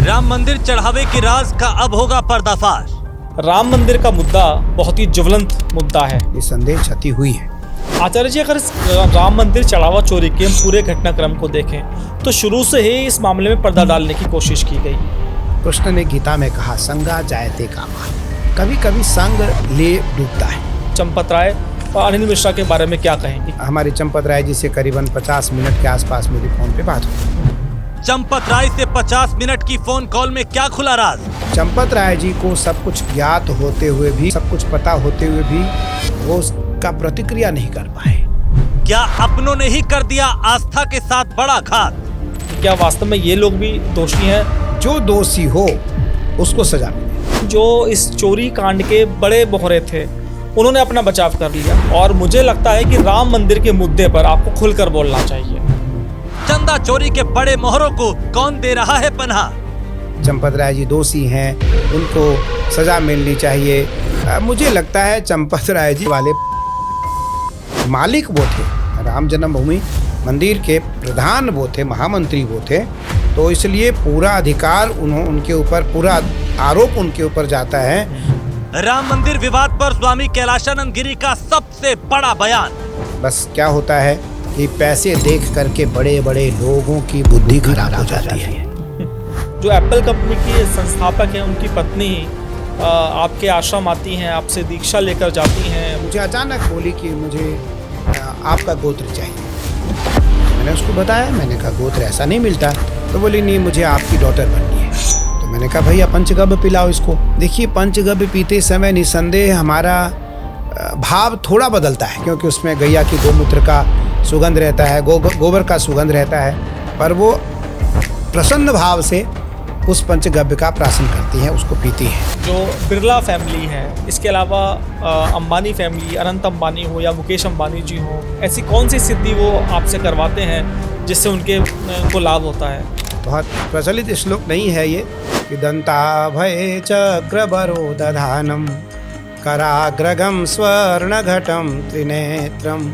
राम मंदिर चढ़ावे के राज का अब होगा पर्दाफाश। राम मंदिर का मुद्दा बहुत ही ज्वलंत मुद्दा है। निसंदेह क्षति हुई है। आचार्य जी, अगर इस राम मंदिर चढ़ावा चोरी के पूरे घटनाक्रम को देखें तो शुरू से ही इस मामले में पर्दा डालने की कोशिश की गई। कृष्ण ने गीता में कहा, संगा जायते कामा। कभी कभी संग ले डूबता है। चंपत राय और अनिल मिश्रा के बारे में क्या कहेंगे? हमारी चंपत राय जी से करीबन 50 मिनट के आसपास मेरी फोन पे बात हुई। चंपत राय से 50 मिनट की फोन कॉल में क्या खुला राज? चंपत राय जी को सब कुछ ज्ञात होते हुए भी, सब कुछ पता होते हुए भी वो उसका प्रतिक्रिया नहीं कर पाए। क्या अपनों ने ही कर दिया आस्था के साथ बड़ा घात? क्या वास्तव में ये लोग भी दोषी हैं? जो दोषी हो उसको सजा मिले। जो इस चोरी कांड के बड़े मोहरे थे उन्होंने अपना बचाव कर लिया, और मुझे लगता है कि राम मंदिर के मुद्दे पर आपको खुलकर बोलना चाहिए। चंदा चोरी के बड़े मोहरों को कौन दे रहा है पनाह? चंपत राय जी दोषी हैं, उनको सजा मिलनी चाहिए। मुझे लगता है चंपत राय जी वाले मालिक वो थे, राम जन्मभूमि मंदिर के प्रधान वो थे, महामंत्री वो थे, तो इसलिए पूरा अधिकार उनके ऊपर, पूरा आरोप उनके ऊपर जाता है। राम मंदिर विवाद पर स्वामी कैलाशानंद गिरी का सबसे बड़ा बयान। बस क्या होता है कि पैसे देख करके बड़े बड़े लोगों की बुद्धि खराब हो जाती है। जो एप्पल कंपनी की संस्थापक हैं, उनकी पत्नी आपके आश्रम आती हैं, आपसे दीक्षा लेकर जाती हैं। मुझे अचानक बोली कि मुझे आपका गोत्र चाहिए। मैंने उसको बताया, मैंने कहा गोत्र ऐसा नहीं मिलता। तो बोली नहीं, मुझे आपकी डॉटर बननी है। तो मैंने कहा भैया पंचगव्य पिलाओ इसको। देखिए, पंचगव्य पीते समय निसंदेह हमारा भाव थोड़ा बदलता है, क्योंकि उसमें गैया की गोमूत्र का सुगंध रहता है, गोबर का सुगंध रहता है, पर वो प्रसन्न भाव से उस पंचगव्य का प्राशन करती हैं, उसको पीती हैं। जो बिरला फैमिली है, इसके अलावा अंबानी फैमिली, अनंत अंबानी हो या मुकेश अंबानी जी हो, ऐसी कौन सी सिद्धि वो आपसे करवाते हैं जिससे उनको लाभ होता है? बहुत प्रचलित श्लोक नहीं है ये कि दंताभय चक्रबरो दधानम कराग्रगम स्वर्ण घटम त्रिनेत्रम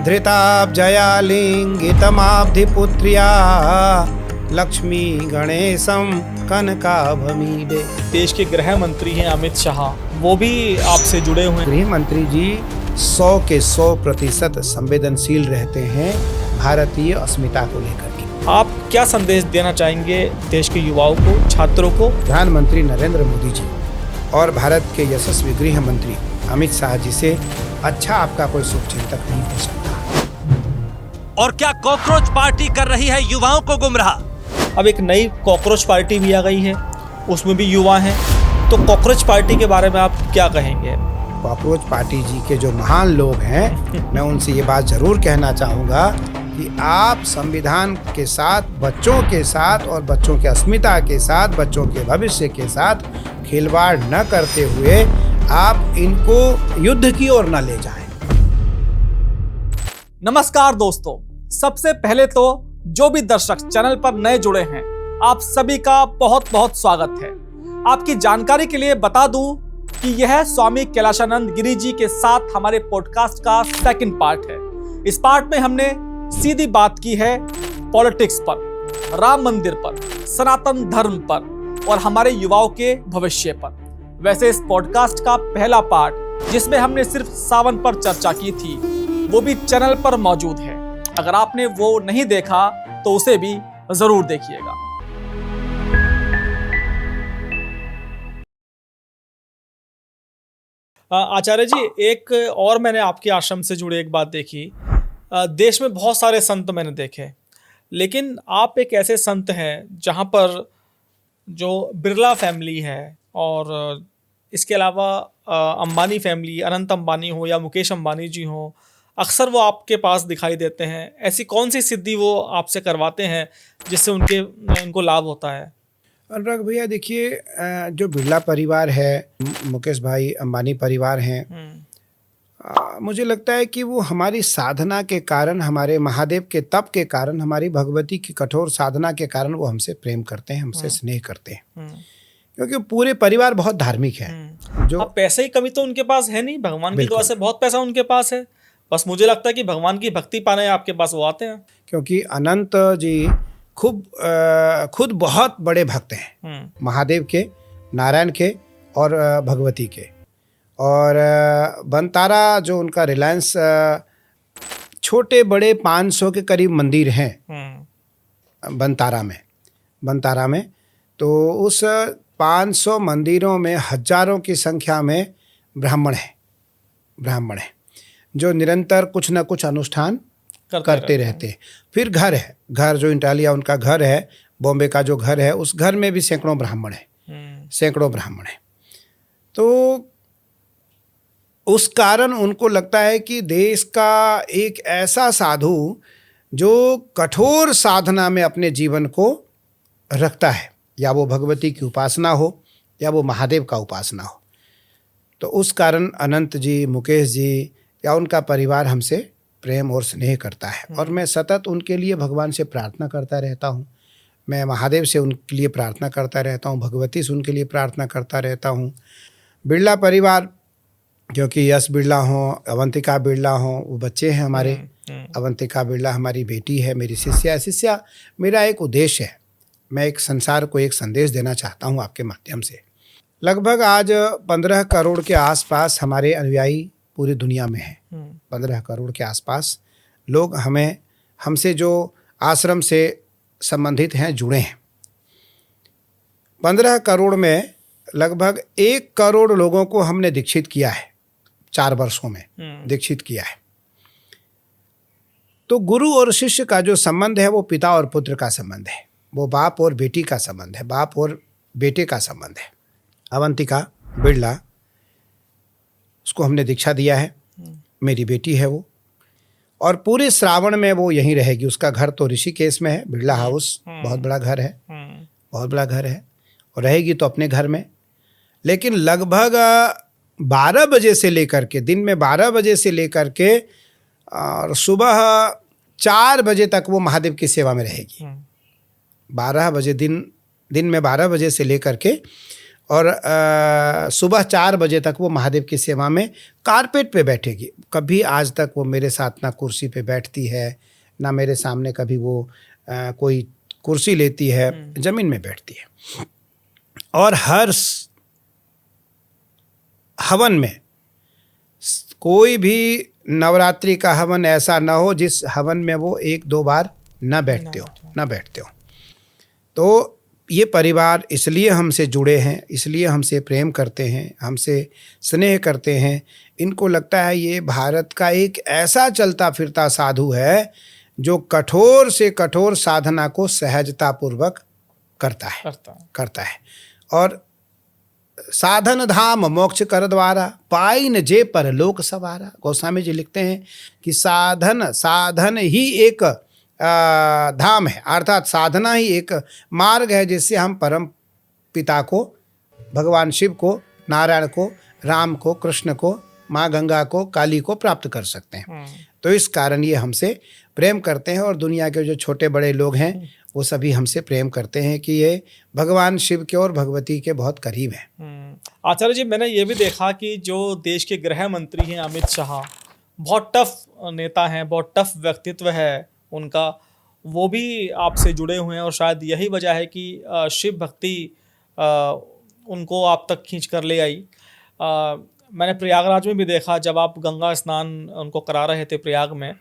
धृताब्जया लिंगितमाब्धिपुत्र्या लक्ष्मी गणेशम कनकाभमीडे। देश के गृह मंत्री हैं अमित शाह, वो भी आपसे जुड़े हुए हैं। गृह मंत्री जी 100 के 100% संवेदनशील रहते हैं भारतीय अस्मिता को लेकर के। आप क्या संदेश देना चाहेंगे देश के युवाओं को, छात्रों को? प्रधानमंत्री नरेंद्र मोदी जी और भारत के यशस्वी गृह मंत्री अमित शाह जी से अच्छा आपका कोई शुभचिंतक नहीं हो सकता। और क्या कॉकरोच पार्टी कर रही है युवाओं को गुमराह? अब एक नई कॉकरोच पार्टी भी आ गई है, उसमें भी युवा हैं, तो कॉकरोच पार्टी के बारे में आप क्या कहेंगे? कॉकरोच पार्टी जी के जो महान लोग हैं, मैं उनसे ये बात जरूर कहना चाहूँगा कि आप संविधान के साथ, बच्चों के साथ और बच्चों के अस्मिता के साथ, बच्चों के भविष्य के साथ खिलवाड़ न करते हुए आप इनको युद्ध की ओर न ले जाएं। नमस्कार दोस्तों, सबसे पहले तो जो भी दर्शक चैनल पर नए जुड़े हैं, आप सभी का बहुत बहुत स्वागत है। आपकी जानकारी के लिए बता दूं कि यह स्वामी कैलाशानंद गिरी जी के साथ हमारे पॉडकास्ट का सेकंड पार्ट है। इस पार्ट में हमने सीधी बात की है पॉलिटिक्स पर, राम मंदिर पर, सनातन धर्म पर और हमारे युवाओं के भविष्य पर। वैसे इस पॉडकास्ट का पहला पार्ट, जिसमें हमने सिर्फ सावन पर चर्चा की थी, वो भी चैनल पर मौजूद है। अगर आपने वो नहीं देखा तो उसे भी जरूर देखिएगा। आचार्य जी, एक और मैंने आपके आश्रम से जुड़े एक बात देखी। देश में बहुत सारे संत मैंने देखे, लेकिन आप एक ऐसे संत हैं जहां पर जो बिरला फैमिली है और इसके अलावा अंबानी फैमिली, अनंत अंबानी हो या मुकेश अंबानी जी हो, अक्सर वो आपके पास दिखाई देते हैं। ऐसी कौन सी सिद्धि वो आपसे करवाते हैं जिससे उनको लाभ होता है? अनुराग भैया, देखिए, जो बिरला परिवार है, मुकेश भाई अंबानी परिवार हैं, मुझे लगता है कि वो हमारी साधना के कारण, हमारे महादेव के तप के कारण, हमारी भगवती की कठोर साधना के कारण वो हमसे प्रेम करते हैं, हमसे स्नेह करते हैं, क्योंकि पूरे परिवार बहुत धार्मिक है। जो पैसे की कमी तो उनके पास है नहीं, भगवान की दुआ से बहुत पैसा उनके पास है। बस मुझे लगता है कि भगवान की भक्ति पाने आपके पास वो आते हैं। क्योंकि अनंत जी खुद बहुत बड़े भक्त हैं महादेव के, नारायण के और भगवती के। और बनतारा जो उनका रिलायंस, छोटे बड़े 500 के करीब मंदिर हैं बनतारा में। तो उस 500 मंदिरों में हजारों की संख्या में ब्राह्मण हैं जो निरंतर कुछ न कुछ अनुष्ठान करते रहते हैं। फिर घर जो इंटालिया उनका घर है, बॉम्बे का जो घर है, उस घर में भी सैकड़ों ब्राह्मण हैं। तो उस कारण उनको लगता है कि देश का एक ऐसा साधु जो कठोर साधना में अपने जीवन को रखता है, या वो भगवती की उपासना हो या वो महादेव का उपासना हो, तो उस कारण अनंत जी, मुकेश जी या उनका परिवार हमसे प्रेम और स्नेह करता है। और मैं सतत उनके लिए भगवान से प्रार्थना करता रहता हूँ। मैं महादेव से उनके लिए प्रार्थना करता रहता हूँ, भगवती से उनके लिए प्रार्थना करता रहता हूँ। बिरला परिवार, क्योंकि यश बिरला हों, अवंतिका बिरला हों, वो बच्चे हैं हमारे। अवंतिका बिरला हमारी बेटी है, मेरी शिष्या। मेरा एक उद्देश्य है, मैं एक संसार को एक संदेश देना चाहता हूँ आपके माध्यम से। लगभग आज 15 करोड़ के आसपास हमारे अनुयायी पूरी दुनिया में हैं। 15 करोड़ के आसपास लोग हमसे जो आश्रम से संबंधित हैं, जुड़े हैं। 15 करोड़ में लगभग 1 करोड़ लोगों को हमने दीक्षित किया है, 4 वर्षों में दीक्षित किया है। तो गुरु और शिष्य का जो संबंध है वो पिता और पुत्र का संबंध है, वो बाप और बेटी का संबंध है, बाप और बेटे का संबंध है। अवंतिका बिरला, उसको हमने दीक्षा दिया है, मेरी बेटी है वो, और पूरे श्रावण में वो यहीं रहेगी। उसका घर तो ऋषिकेश में है, बिरला हाउस, बहुत बड़ा घर है, और रहेगी तो अपने घर में। लेकिन लगभग 12 बजे से लेकर के, दिन में 12 बजे से लेकर के और सुबह 4 बजे तक वो महादेव की सेवा में रहेगी। 12 बजे दिन में 12 बजे से लेकर के और सुबह 4 बजे तक वो महादेव की सेवा में कारपेट पे बैठेगी। कभी आज तक वो मेरे साथ ना कुर्सी पे बैठती है, ना मेरे सामने कभी वो कोई कुर्सी लेती है, जमीन में बैठती है। और हर हवन में, कोई भी नवरात्रि का हवन ऐसा ना हो जिस हवन में वो 1-2 बार ना बैठते हो। तो ये परिवार इसलिए हमसे जुड़े हैं, इसलिए हमसे प्रेम करते हैं, हमसे स्नेह करते हैं। इनको लगता है ये भारत का एक ऐसा चलता फिरता साधु है जो कठोर से कठोर साधना को सहजतापूर्वक करता है। और साधन धाम मोक्ष कर द्वारा, पाइन जे पर लोक सवारा। गोस्वामी जी लिखते हैं कि साधन ही एक धाम है, अर्थात साधना ही एक मार्ग है जिससे हम परम पिता को, भगवान शिव को, नारायण को, राम को, कृष्ण को, माँ गंगा को, काली को प्राप्त कर सकते हैं। तो इस कारण ये हमसे प्रेम करते हैं। और दुनिया के जो छोटे बड़े लोग हैं वो सभी हमसे प्रेम करते हैं कि ये भगवान शिव के और भगवती के बहुत करीब हैं। आचार्य जी, मैंने ये भी देखा कि जो देश के गृह मंत्री हैं अमित शाह, बहुत टफ नेता हैं, बहुत टफ व्यक्तित्व है उनका, वो भी आपसे जुड़े हुए हैं। और शायद यही वजह है कि शिव भक्ति उनको आप तक खींच कर ले आई। मैंने प्रयागराज में भी देखा, जब आप गंगा स्नान उनको करा रहे थे प्रयाग में,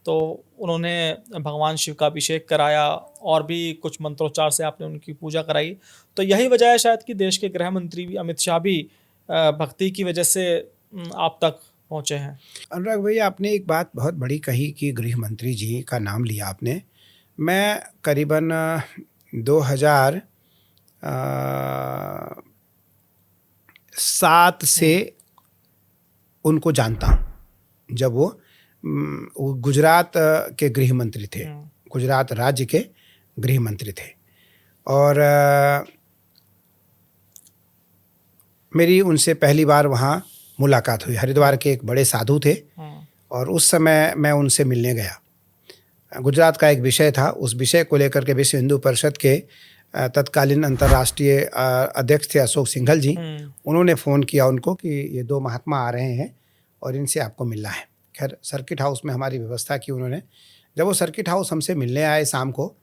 तो उन्होंने भगवान शिव का अभिषेक कराया और भी कुछ मंत्रोच्चार से आपने उनकी पूजा कराई। तो यही वजह है शायद कि देश के गृह मंत्री अमित शाह भी भक्ति की वजह से आप तक पहुँचे हैं। अनुराग भैया, आपने एक बात बहुत बड़ी कही कि गृह मंत्री जी का नाम लिया आपने। मैं करीबन 2007 से उनको जानता हूँ, जब वो गुजरात के गृह मंत्री थे, गुजरात राज्य के गृह मंत्री थे। और मेरी उनसे पहली बार वहाँ मुलाकात हुई। हरिद्वार के एक बड़े साधु थे और उस समय मैं उनसे मिलने गया। गुजरात का एक विषय था, उस विषय को लेकर के विश्व हिंदू परिषद के तत्कालीन अंतर्राष्ट्रीय अध्यक्ष थे अशोक सिंघल जी। उन्होंने फ़ोन किया उनको कि ये 2 महात्मा आ रहे हैं और इनसे आपको मिलना है। खैर सर्किट हाउस में हमारी व्यवस्था की उन्होंने। जब वो सर्किट हाउस हमसे मिलने आए शाम को,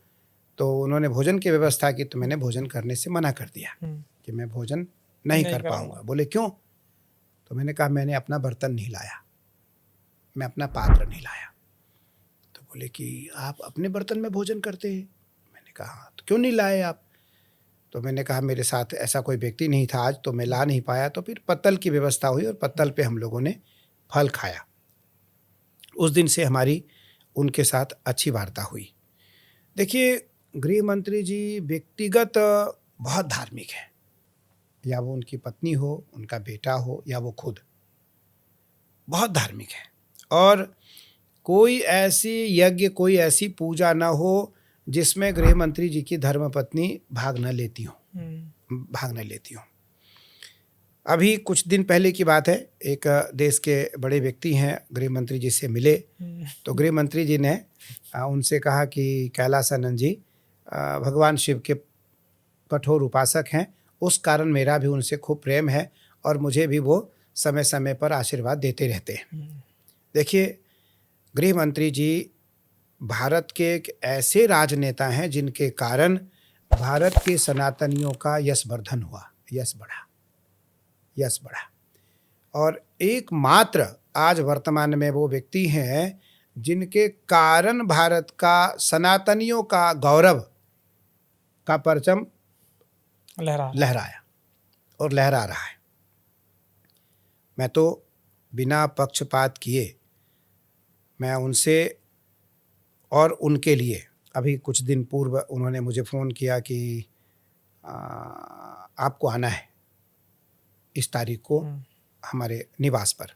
तो उन्होंने भोजन की व्यवस्था की, तो मैंने भोजन करने से मना कर दिया कि मैं भोजन नहीं कर पाऊंगा। बोले क्यों? तो मैंने कहा मैंने अपना बर्तन नहीं लाया, मैं अपना पात्र नहीं लाया। तो बोले कि आप अपने बर्तन में भोजन करते हैं? मैंने कहा हाँ। तो क्यों नहीं लाए आप? तो मैंने कहा मेरे साथ ऐसा कोई व्यक्ति नहीं था आज, तो मैं ला नहीं पाया। तो फिर पत्तल की व्यवस्था हुई और पत्तल पे हम लोगों ने फल खाया। उस दिन से हमारी उनके साथ अच्छी वार्ता हुई। देखिए, गृह मंत्री जी व्यक्तिगत बहुत धार्मिक हैं, या वो उनकी पत्नी हो, उनका बेटा हो, या वो खुद बहुत धार्मिक हैं। और कोई ऐसी यज्ञ, कोई ऐसी पूजा ना हो जिसमें गृह मंत्री जी की धर्मपत्नी भाग न लेती हो। अभी कुछ दिन पहले की बात है, एक देश के बड़े व्यक्ति हैं गृह मंत्री जी से मिले। तो गृह मंत्री जी ने उनसे कहा कि कैलासानंद जी भगवान शिव के कठोर उपासक हैं, उस कारण मेरा भी उनसे खूब प्रेम है और मुझे भी वो समय समय पर आशीर्वाद देते रहते हैं। देखिए, गृह मंत्री जी भारत के एक ऐसे राजनेता हैं जिनके कारण भारत के सनातनियों का यशवर्धन हुआ, यश बढ़ा। और एकमात्र आज वर्तमान में वो व्यक्ति हैं जिनके कारण भारत का सनातनियों का गौरव का परचम लहराया और लहरा रहा है। मैं तो बिना पक्षपात किए मैं उनसे और उनके लिए, अभी कुछ दिन पूर्व उन्होंने मुझे फ़ोन किया कि आपको आना है इस तारीख को हमारे निवास पर।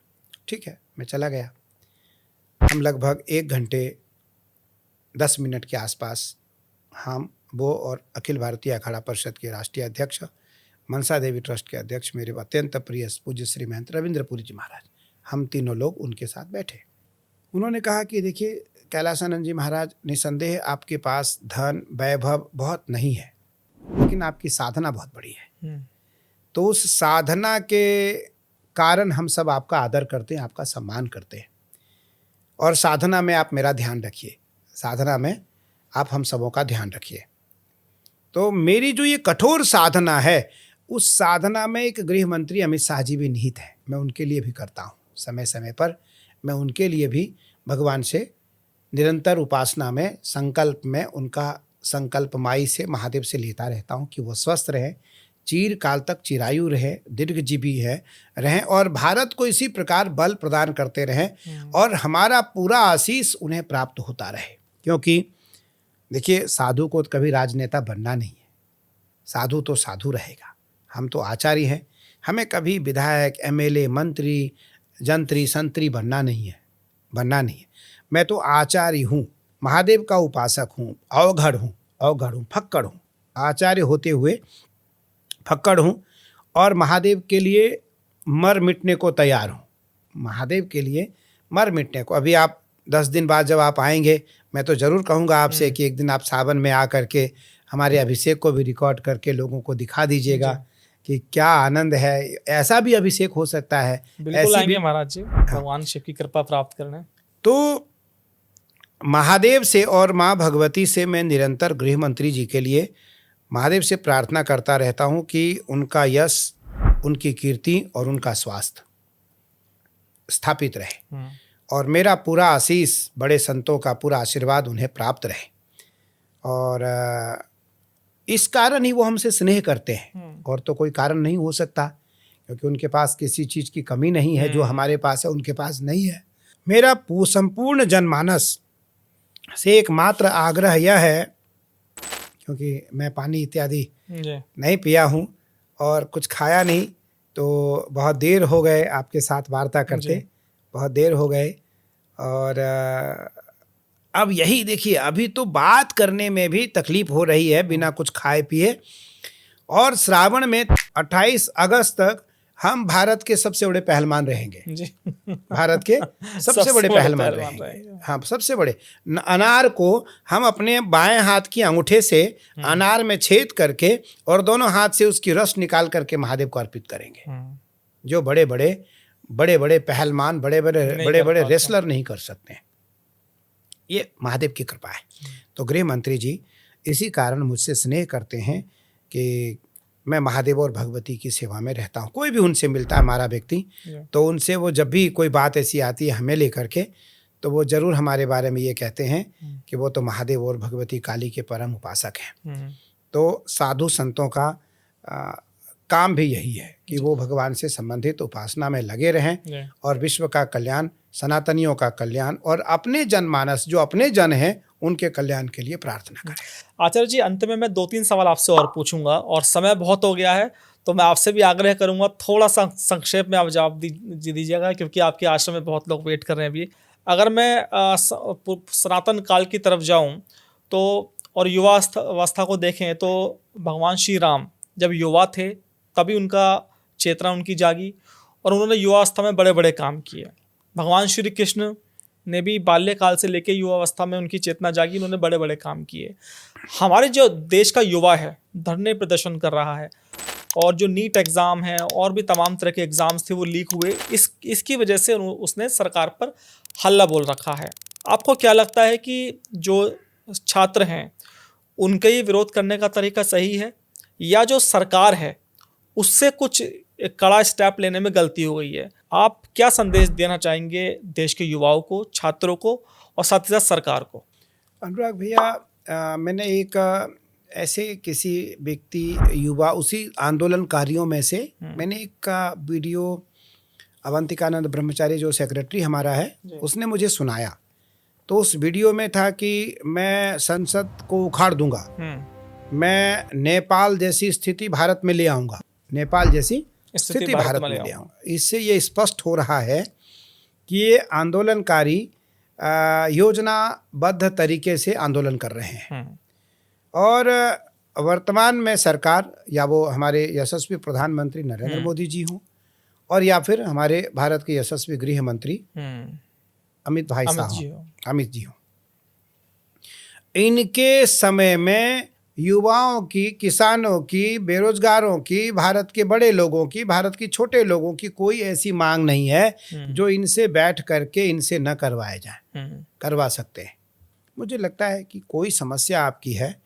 ठीक है, मैं चला गया। हम लगभग 1 घंटे 10 मिनट के आसपास वो और अखिल भारतीय अखाड़ा परिषद के राष्ट्रीय अध्यक्ष, मनसा देवी ट्रस्ट के अध्यक्ष, मेरे अत्यंत प्रिय पूज्य श्री महंत रविंद्रपुरी जी महाराज, हम तीनों लोग उनके साथ बैठे। उन्होंने कहा कि देखिए कैलासानंद जी महाराज, निसंदेह आपके पास धन वैभव बहुत नहीं है, लेकिन आपकी साधना बहुत बड़ी है। तो उस साधना के कारण हम सब आपका आदर करते हैं, आपका सम्मान करते हैं, और साधना में आप मेरा ध्यान रखिए, साधना में आप हम सबों का ध्यान रखिए। तो मेरी जो ये कठोर साधना है, उस साधना में एक गृह मंत्री अमित शाह जी भी निहित है। मैं उनके लिए भी करता हूँ, समय समय पर मैं उनके लिए भी भगवान से निरंतर उपासना में, संकल्प में, उनका संकल्प माई से, महादेव से लेता रहता हूँ कि वो स्वस्थ रहे, चीर काल तक चिरायु रहे, दीर्घजीवी रहें और भारत को इसी प्रकार बल प्रदान करते रहें और हमारा पूरा आशीष उन्हें प्राप्त होता रहे। क्योंकि देखिए, साधु को कभी राजनेता बनना नहीं है, साधु तो साधु रहेगा। हम तो आचार्य हैं, हमें कभी विधायक, MLA, मंत्री, जंत्री, संतरी बनना नहीं है। मैं तो आचार्य हूँ, महादेव का उपासक हूँ, अवघड़ हूँ, फक्कड़ हूँ। आचार्य होते हुए फक्कड़ हूँ और महादेव के लिए मर मिटने को तैयार हूँ। महादेव के लिए मर मिटने को। अभी आप 10 दिन बाद जब आप आएंगे, मैं तो ज़रूर कहूँगा आपसे कि एक दिन आप सावन में आ करके हमारे अभिषेक को भी रिकॉर्ड करके लोगों को दिखा दीजिएगा कि क्या आनंद है। ऐसा भी अभिषेक हो सकता है। बिल्कुल आएंगे महाराज जी, भगवान शिव की कृपा प्राप्त करने। तो महादेव से और माँ भगवती से मैं निरंतर गृह मंत्री जी के लिए महादेव से प्रार्थना करता रहता हूँ कि उनका यश, उनकी कीर्ति और उनका स्वास्थ्य स्थापित रहे और मेरा पूरा आशीष, बड़े संतों का पूरा आशीर्वाद उन्हें प्राप्त रहे। और इस कारण ही वो हमसे स्नेह करते हैं, और तो कोई कारण नहीं हो सकता, क्योंकि उनके पास किसी चीज़ की कमी नहीं है। जो हमारे पास है उनके पास नहीं है। मेरा संपूर्ण जनमानस से एकमात्र आग्रह यह है, क्योंकि मैं पानी इत्यादि नहीं पिया हूँ और कुछ खाया नहीं, तो बहुत देर हो गए आपके साथ वार्ता करते, बहुत देर हो गए। और अब यही देखिए, अभी तो बात करने में भी तकलीफ हो रही है बिना कुछ खाए पिए। और श्रावण में 28 अगस्त तक हम भारत के सबसे बड़े पहलवान रहेंगे जी। भारत के सबसे बड़े पहलवान रहेंगे। हाँ, सबसे बड़े। अनार को हम अपने बाएं हाथ की अंगूठे से अनार में छेद करके और दोनों हाथ से उसकी रस निकाल करके महादेव को अर्पित करेंगे। जो बड़े बड़े पहलवान, बड़े बड़े रेसलर नहीं कर सकते। ये महादेव की कृपा है। तो गृह मंत्री जी, इसी कारण मुझसे स्नेह करते हैं कि मैं महादेव और भगवती की सेवा में रहता हूँ। कोई भी उनसे मिलता है हमारा व्यक्ति, तो उनसे वो जब भी कोई बात ऐसी आती है हमें लेकर के, तो वो ज़रूर हमारे बारे में ये कहते हैं कि वो तो महादेव और भगवती काली के परम उपासक हैं। तो साधु संतों का काम भी यही है कि वो भगवान से संबंधित उपासना में लगे रहें और विश्व का कल्याण, सनातनियों का कल्याण और अपने जनमानस जो अपने जन हैं उनके कल्याण के लिए प्रार्थना करें। आचार्य जी, अंत में मैं 2-3 सवाल आपसे और पूछूंगा और समय बहुत हो गया है, तो मैं आपसे भी आग्रह करूंगा थोड़ा सा संक्षेप में आप जवाब दीजिएगा, क्योंकि आपके आश्रम में बहुत लोग वेट कर रहे हैं अभी। अगर मैं सनातन काल की तरफ जाऊं तो और युवा अवस्था को देखें तो भगवान श्री राम जब युवा थे तभी उनका चेतना उनकी जागी और उन्होंने युवावस्था में बड़े बड़े काम किए। भगवान श्री कृष्ण ने भी बाल्यकाल से लेकर युवावस्था में उनकी चेतना जागी, उन्होंने बड़े बड़े काम किए। हमारे जो देश का युवा है धरने प्रदर्शन कर रहा है और जो नीट एग्ज़ाम है और भी तमाम तरह के एग्ज़ाम्स थे वो लीक हुए, इसकी वजह से उसने सरकार पर हल्ला बोल रखा है। आपको क्या लगता है कि जो छात्र हैं उनका ये विरोध करने का तरीका सही है या जो सरकार है उससे कुछ कड़ा स्टेप लेने में गलती हो गई है? आप क्या संदेश देना चाहेंगे देश के युवाओं को, छात्रों को और साथ ही साथ सरकार को? अनुराग भैया, मैंने एक ऐसे किसी व्यक्ति युवा उसी आंदोलनकारियों में से मैंने एक वीडियो अवंतिकानंद ब्रह्मचारी जो सेक्रेटरी हमारा है उसने मुझे सुनाया। तो उस वीडियो में था कि मैं संसद को उखाड़ दूंगा, मैं नेपाल जैसी स्थिति भारत में ले आऊंगा, नेपाल जैसी स्थिति भारत में ले आऊंगा। इससे ये स्पष्ट हो रहा है कि ये आंदोलनकारी योजनाबद्ध तरीके से आंदोलन कर रहे हैं और वर्तमान में सरकार या वो हमारे यशस्वी प्रधानमंत्री नरेंद्र मोदी जी हों और या फिर हमारे भारत के यशस्वी गृह मंत्री अमित जी हों, इनके समय में युवाओं की, किसानों की, बेरोजगारों की, भारत के बड़े लोगों की, भारत की छोटे लोगों की कोई ऐसी मांग नहीं है जो इनसे बैठ करके इनसे न करवाए जाए। करवा सकते हैं। मुझे लगता है कि कोई समस्या आपकी है,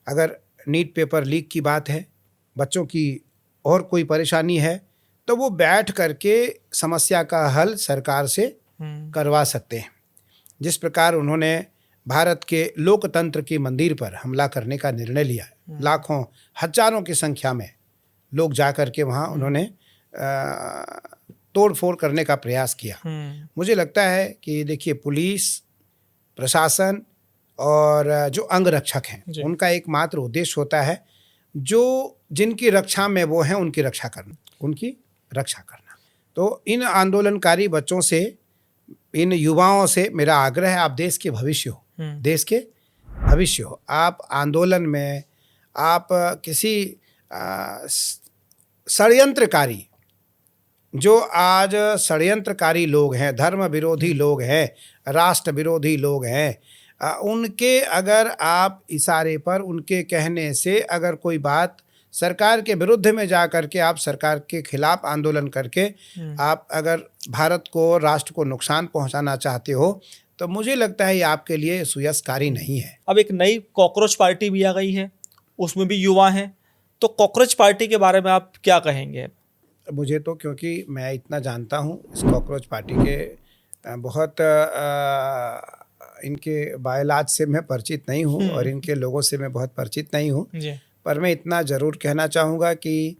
अगर नीट पेपर लीक की बात है, बच्चों की और कोई परेशानी है, तो वो बैठ करके समस्या का हल सरकार से करवा सकते हैं। जिस प्रकार उन्होंने भारत के लोकतंत्र के मंदिर पर हमला करने का निर्णय लिया, लाखों हजारों की संख्या में लोग जाकर के वहाँ उन्होंने तोड़ फोड़ करने का प्रयास किया। मुझे लगता है कि देखिए, पुलिस प्रशासन और जो अंगरक्षक हैं उनका एकमात्र उद्देश्य होता है जो जिनकी रक्षा में वो हैं उनकी रक्षा करना। तो इन आंदोलनकारी बच्चों से, इन युवाओं से मेरा आग्रह है, आप देश के भविष्य हो, देश के भविष्य हो। आप आंदोलन में आप किसी षड्यंत्रकारी, जो आज षड्यंत्रकारी लोग हैं, धर्म विरोधी लोग हैं, राष्ट्र विरोधी लोग हैं, उनके अगर आप इशारे पर, उनके कहने से अगर कोई बात सरकार के विरुद्ध में जा करके आप सरकार के खिलाफ आंदोलन करके आप अगर भारत को, राष्ट्र को नुकसान पहुंचाना चाहते हो, तो मुझे लगता है ये आपके लिए सुयशकारी नहीं है। अब एक नई कॉकरोच पार्टी भी आ गई है, उसमें भी युवा हैं, तो कॉकरोच पार्टी के बारे में आप क्या कहेंगे? मुझे तो, क्योंकि मैं इतना जानता हूँ इस कॉकरोच पार्टी के बहुत इनके बायलाज से मैं परिचित नहीं हूँ और इनके लोगों से मैं बहुत परिचित नहीं हूँ, पर मैं इतना ज़रूर कहना चाहूँगा कि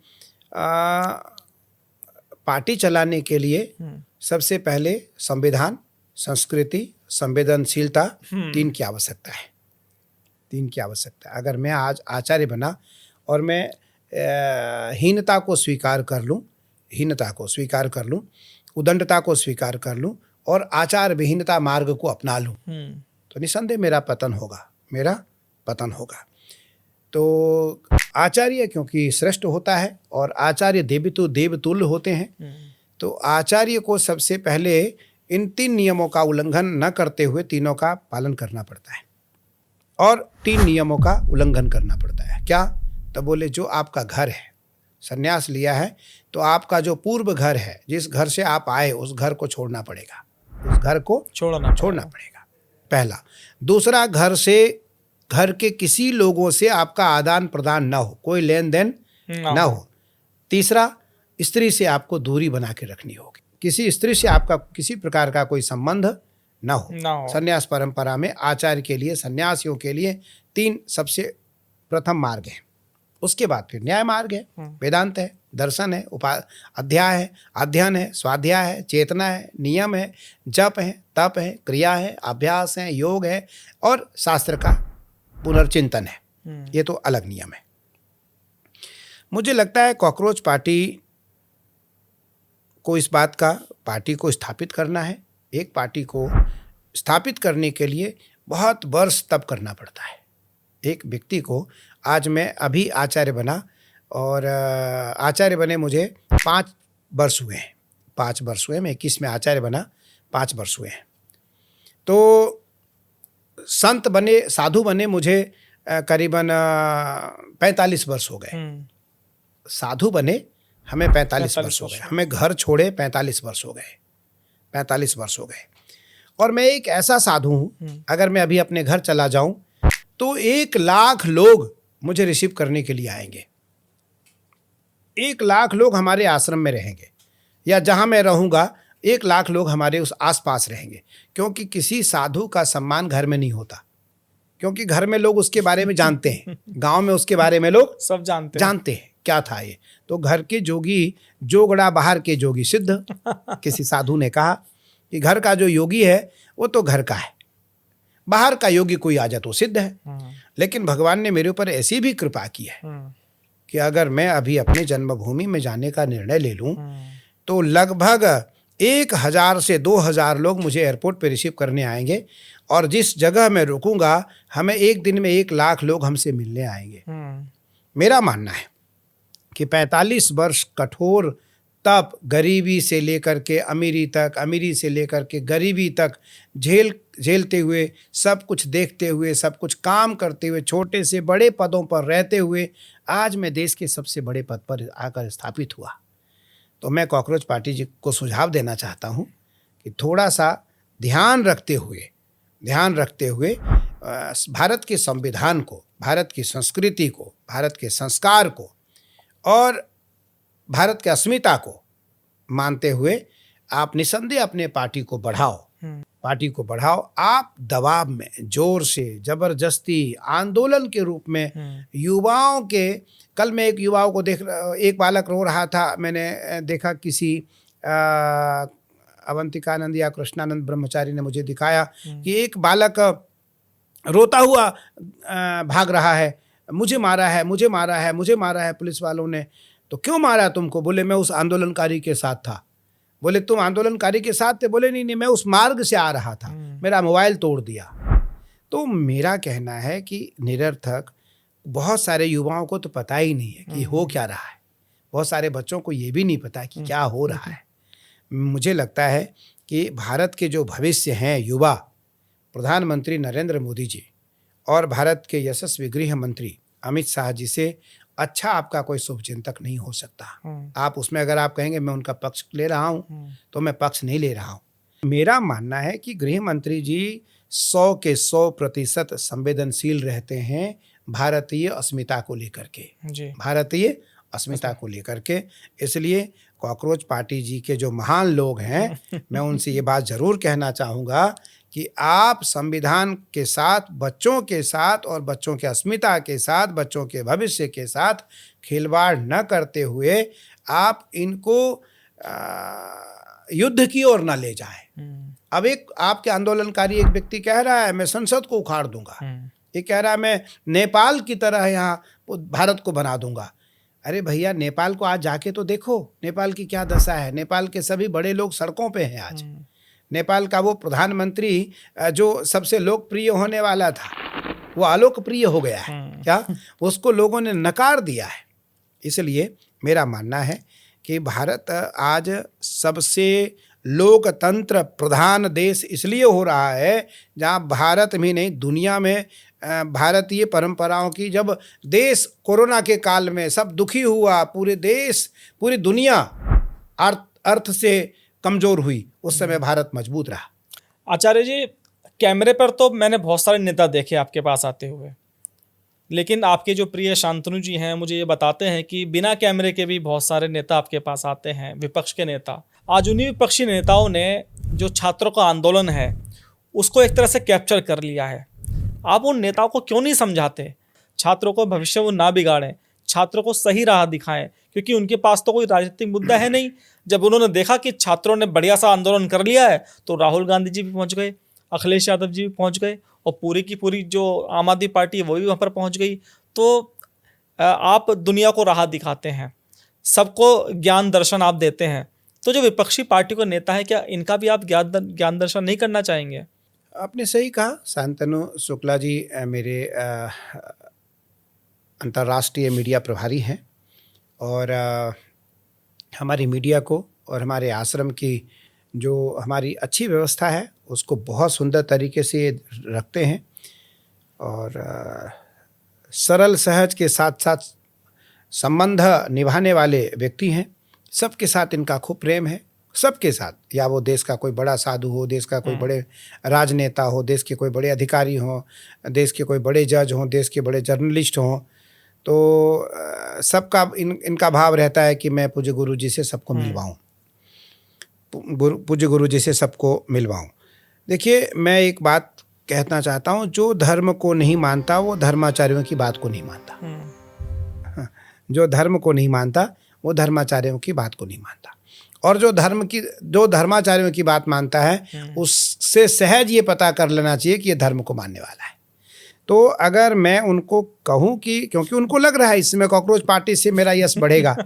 पार्टी चलाने के लिए सबसे पहले संविधान, संस्कृति, संवेदनशीलता, तीन की आवश्यकता है। अगर मैं आज आचार्य बना और मैं हीनता को स्वीकार कर लूँ, उदंडता को स्वीकार कर लूँ और आचार विहीनता मार्ग को अपना लूँ, तो निसंदेह मेरा पतन होगा। तो आचार्य क्योंकि श्रेष्ठ होता है और आचार्य देवतुल्य होते हैं, तो आचार्य को सबसे पहले इन 3 नियमों का उल्लंघन न करते हुए तीनों का पालन करना पड़ता है और 3 नियमों का उल्लंघन करना पड़ता है। क्या? तो बोले, जो आपका घर है, संन्यास लिया है तो आपका जो पूर्व घर है, जिस घर से आप आए, उस घर को छोड़ना पड़ेगा, उस घर को छोड़ना पड़ेगा, पहला। दूसरा, घर से घर के किसी लोगों से आपका आदान प्रदान ना हो, कोई लेन देन ना हो। तीसरा, स्त्री से आपको दूरी बना के रखनी होगी, किसी स्त्री से आपका किसी प्रकार का कोई संबंध ना हो। संन्यास परंपरा में आचार्य के लिए, सन्यासियों के लिए 3 सबसे प्रथम मार्ग है। उसके बाद फिर न्याय मार्ग है, वेदांत है, दर्शन है, अध्याय है, अध्ययन है, स्वाध्याय है, चेतना है, नियम है, जप है, तप है, क्रिया है, अभ्यास है, योग है और शास्त्र का पुनर्चिंतन है। ये तो अलग नियम है। मुझे लगता है कॉकरोच पार्टी को इस बात का, पार्टी को स्थापित करना है। एक पार्टी को स्थापित करने के लिए बहुत वर्ष तप करना पड़ता है। एक व्यक्ति को, आज मैं अभी आचार्य बना और आचार्य बने मुझे 5 वर्ष हुए हैं। 5 वर्ष हुए, मैं 21 में आचार्य बना, 5 वर्ष हुए हैं। तो संत बने, साधु बने मुझे करीबन 45 वर्ष हो गए। साधु बने हमें 45 वर्ष हो गए, हमें घर छोड़े 45 वर्ष हो गए, 45 वर्ष हो गए। और मैं एक ऐसा साधु हूँ, अगर मैं अभी अपने घर चला जाऊं तो 1 लाख लोग मुझे रिसीव करने के लिए आएंगे। 1 लाख लोग हमारे आश्रम में रहेंगे, या जहाँ मैं रहूँगा 1 लाख लोग हमारे उस आसपास रहेंगे। क्योंकि किसी साधु का सम्मान घर में नहीं होता, क्योंकि घर में लोग उसके बारे में जानते हैं, गांव में उसके बारे में लोग सब जानते हैं क्या था ये। तो घर के जोगी जोगड़ा, बाहर के जोगी सिद्ध। किसी साधु ने कहा कि घर का जो योगी है वो तो घर का है, बाहर का योगी कोई आ जाए तो सिद्ध है। लेकिन भगवान ने मेरे ऊपर ऐसी भी कृपा की है कि अगर मैं अभी अपने जन्मभूमि में जाने का निर्णय ले लूं तो लगभग 1000 से 2000 लोग मुझे एयरपोर्ट पे रिसीव करने आएंगे। और जिस जगह मैं रुकूंगा, हमें एक दिन में 1 लाख लोग हमसे मिलने आएंगे। मेरा मानना है कि 45 वर्ष कठोर तप, गरीबी से लेकर के अमीरी तक, अमीरी से लेकर के गरीबी तक झेलते हुए, सब कुछ देखते हुए, सब कुछ काम करते हुए, छोटे से बड़े पदों पर रहते हुए आज मैं देश के सबसे बड़े पद पर आकर स्थापित हुआ। तो मैं कॉकरोच पार्टी जी को सुझाव देना चाहता हूँ कि थोड़ा सा ध्यान रखते हुए भारत के संविधान को, भारत की संस्कृति को, भारत के संस्कार को और भारत की अस्मिता को मानते हुए आप निसंदेह अपने पार्टी को बढ़ाओ। आप दबाव में, जोर से, जबरदस्ती, आंदोलन के रूप में युवाओं के, कल मैं एक युवाओं को एक बालक रो रहा था, मैंने देखा किसी अवंतिकानंद या कृष्णानंद ब्रह्मचारी ने मुझे दिखाया कि एक बालक रोता हुआ भाग रहा है, मुझे मारा है पुलिस वालों ने। तो क्यों मारा तुमको? बोले मैं उस आंदोलनकारी के साथ था। बोले तुम आंदोलनकारी के साथ थे? बोले नहीं, मैं उस मार्ग से आ रहा था, मेरा मोबाइल तोड़ दिया। तो मेरा कहना है कि निरर्थक, बहुत सारे युवाओं को तो पता ही नहीं है कि हो क्या रहा है, बहुत सारे बच्चों को ये भी नहीं पता कि क्या हो रहा है। मुझे लगता है कि भारत के जो भविष्य हैं युवा, प्रधानमंत्री नरेंद्र मोदी जी और भारत के यशस्वी गृह मंत्री अमित शाह जी से अच्छा आपका कोई शुभचिंतक नहीं हो सकता। आप उसमें अगर आप कहेंगे मैं उनका पक्ष ले रहा हूँ तो मैं पक्ष नहीं ले रहा हूँ। मेरा मानना है कि गृह मंत्री जी 100 के 100% संवेदनशील रहते हैं भारतीय अस्मिता को लेकर के, इसलिए कॉकरोच पार्टी जी के जो महान लोग हैं मैं उनसे ये बात जरूर कहना चाहूँगा कि आप संविधान के साथ, बच्चों के साथ और बच्चों के अस्मिता के साथ, बच्चों के भविष्य के साथ खिलवाड़ न करते हुए आप इनको युद्ध की ओर न ले जाएं। अब एक आपके आंदोलनकारी एक व्यक्ति कह रहा है मैं संसद को उखाड़ दूंगा, ये कह रहा है मैं नेपाल की तरह यहाँ भारत को बना दूंगा। अरे भैया, नेपाल को आज जाके तो देखो नेपाल की क्या दशा है। नेपाल के सभी बड़े लोग सड़कों पे हैं आज। नेपाल का वो प्रधानमंत्री जो सबसे लोकप्रिय होने वाला था वो अलोकप्रिय हो गया है क्या? उसको लोगों ने नकार दिया है। इसलिए मेरा मानना है कि भारत आज सबसे लोकतंत्र प्रधान देश इसलिए हो रहा है जहाँ भारत में नहीं दुनिया में भारतीय परंपराओं की, जब देश कोरोना के काल में सब दुखी हुआ, पूरे देश, पूरी दुनिया अर्थ से कमजोर हुई, उस समय भारत मजबूत रहा। आचार्य जी, कैमरे पर तो मैंने बहुत सारे नेता देखे आपके पास आते हुए, लेकिन आपके जो प्रिय शांतनु जी हैं मुझे ये बताते हैं कि बिना कैमरे के भी बहुत सारे नेता आपके पास आते हैं, विपक्ष के नेता। आज उन्हीं विपक्षी नेताओं ने जो छात्रों का आंदोलन है उसको एक तरह से कैप्चर कर लिया है। आप उन नेताओं को क्यों नहीं समझाते? छात्रों को भविष्य वो ना बिगाड़ें, छात्रों को सही राह दिखाएं, क्योंकि उनके पास तो कोई राजनीतिक मुद्दा है नहीं। जब उन्होंने देखा कि छात्रों ने बढ़िया सा आंदोलन कर लिया है तो राहुल गांधी जी भी पहुंच गए, अखिलेश यादव जी भी पहुंच गए और पूरी की पूरी जो आम आदमी पार्टी है वो भी वहाँ पर पहुंच गई। तो आप दुनिया को राह दिखाते हैं, सबको ज्ञान दर्शन आप देते हैं। तो जो विपक्षी पार्टी को नेता है, क्या इनका भी आप ज्ञान दर्शन नहीं करना चाहेंगे? आपने सही कहा। शांतनु शुक्ला जी मेरे अंतर्राष्ट्रीय मीडिया प्रभारी हैं और हमारी मीडिया को और हमारे आश्रम की जो हमारी अच्छी व्यवस्था है उसको बहुत सुंदर तरीके से रखते हैं और सरल सहज के साथ साथ संबंध निभाने वाले व्यक्ति हैं। सबके साथ इनका खूब प्रेम है, सबके साथ, या वो देश का कोई बड़ा साधु हो, देश का कोई बड़े राजनेता हो, देश के कोई बड़े अधिकारी हो, देश के कोई बड़े जज हों, देश के बड़े जर्नलिस्ट हों, तो सबका इनका भाव रहता है कि मैं पूज्य गुरु जी से सबको मिलवाऊं, पूज्य गुरु जी से सबको मिलवाऊं। देखिए, मैं एक बात कहना चाहता हूं, जो धर्म को नहीं मानता वो धर्माचार्यों की बात को नहीं मानता। जो धर्म को नहीं मानता वो धर्माचार्यों की बात को नहीं मानता, और जो धर्माचार्यों की बात मानता है उससे सहज ये पता कर लेना चाहिए कि ये धर्म को मानने वाला है। तो अगर मैं उनको कहूं कि, क्योंकि उनको लग रहा है इसमें कॉकरोच पार्टी से मेरा यश बढ़ेगा,